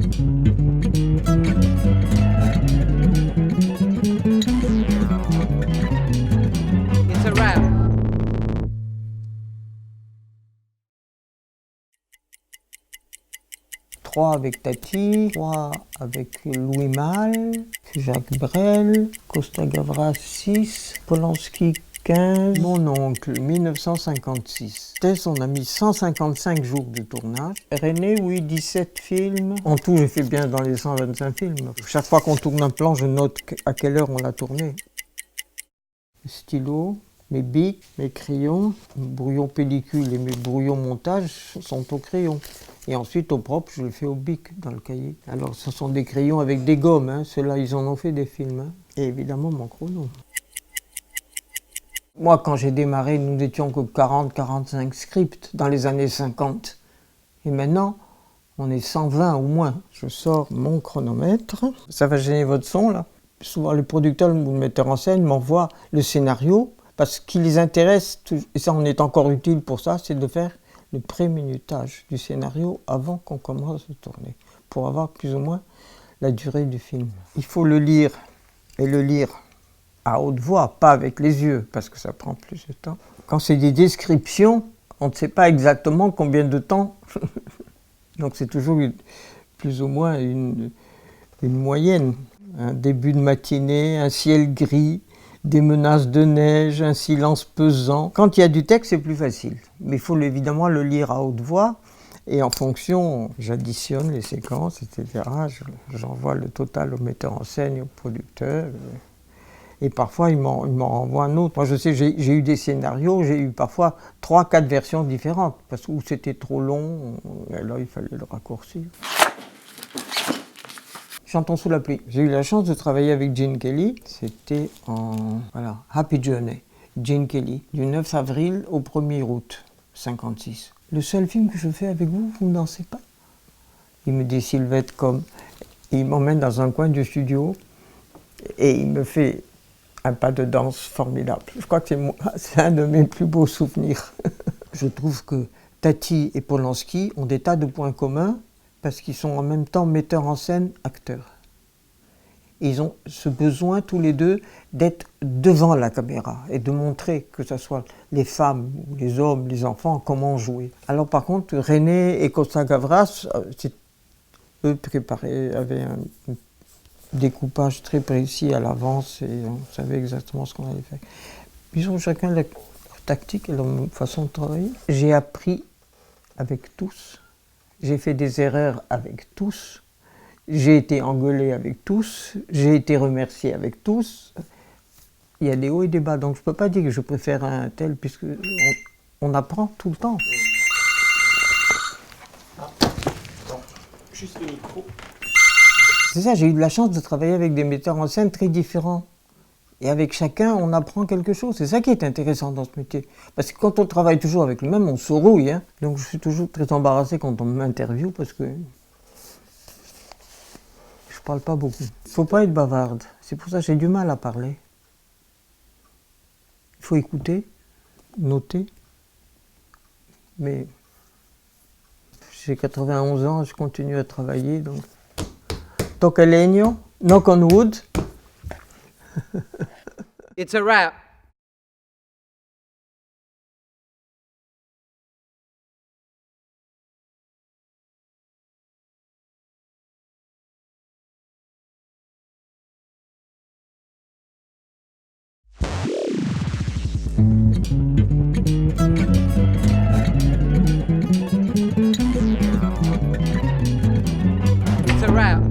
It's a wrap. Trois avec Tati, 3 avec Louis Malle, Jacques Brel, Costa Gavras 6, Polanski 15, mon oncle 1956. Tess, on a mis 155 jours de tournage. René, oui, 17 films. En tout, j'ai fait bien dans les 125 films. Chaque fois qu'on tourne un plan, je note à quelle heure on l'a tourné. Stylo, mes bics, mes crayons, brouillon pellicule et mes brouillons montage sont au crayon. Et ensuite, au propre, je le fais au bic dans le cahier. Alors, ce sont des crayons avec des gommes, hein. Ceux-là, ils en ont fait des films. Hein. Et évidemment, mon chrono. Moi, quand j'ai démarré, nous n'étions que 40-45 scripts dans les années 50. Et maintenant, on est 120 ou moins. Je sors mon chronomètre. Ça va gêner votre son, là. Souvent, les producteurs ou le metteur en scène m'envoient le scénario, parce qu'il les intéresse, et ça, on est encore utile pour ça, c'est de faire le pré-minutage du scénario avant qu'on commence à tourner, pour avoir plus ou moins la durée du film. Il faut le lire, et le lire à haute voix, pas avec les yeux, parce que ça prend plus de temps. Quand c'est des descriptions, on ne sait pas exactement combien de temps, donc c'est toujours plus ou moins une moyenne. Un début de matinée, un ciel gris, des menaces de neige, un silence pesant. Quand il y a du texte, c'est plus facile. Mais il faut évidemment le lire à haute voix. Et en fonction, j'additionne les séquences, etc. J'envoie le total au metteur en scène et au producteur. Et parfois, il m'en renvoie un autre. Moi, je sais, j'ai eu des scénarios, j'ai eu parfois 3-4 versions différentes. Parce que c'était trop long, alors il fallait le raccourcir. Chantons sous la pluie. J'ai eu la chance de travailler avec Gene Kelly. C'était en Happy Journey. Gene Kelly, du 9 avril au 1er août 56. Le seul film que je fais avec vous, vous ne dansez pas? Il me dit Sylvette comme. Il m'emmène dans un coin du studio et il me fait un pas de danse formidable. Je crois que c'est un de mes plus beaux souvenirs. Je trouve que Tati et Polanski ont des tas de points communs, parce qu'ils sont en même temps metteurs en scène, acteurs. Et ils ont ce besoin, tous les deux, d'être devant la caméra et de montrer, que ce soit les femmes, les hommes, les enfants, comment jouer. Alors par contre, René et Costa Gavras, eux avaient un découpage très précis à l'avance et on savait exactement ce qu'on allait faire. Ils ont chacun leur tactique et leur façon de travailler. J'ai appris avec tous. J'ai fait des erreurs avec tous, j'ai été engueulé avec tous, j'ai été remercié avec tous. Il y a des hauts et des bas, donc je ne peux pas dire que je préfère un tel, puisque on apprend tout le temps. Juste le micro. C'est ça, j'ai eu de la chance de travailler avec des metteurs en scène très différents. Et avec chacun, on apprend quelque chose. C'est ça qui est intéressant dans ce métier. Parce que quand on travaille toujours avec le même, on se rouille. Hein. Donc je suis toujours très embarrassé quand on m'interviewe parce que je parle pas beaucoup. Il ne faut pas être bavarde. C'est pour ça que j'ai du mal à parler. Il faut écouter, noter. Mais j'ai 91 ans, je continue à travailler. Donc, toca leño, knock on wood. It's a wrap. It's a wrap.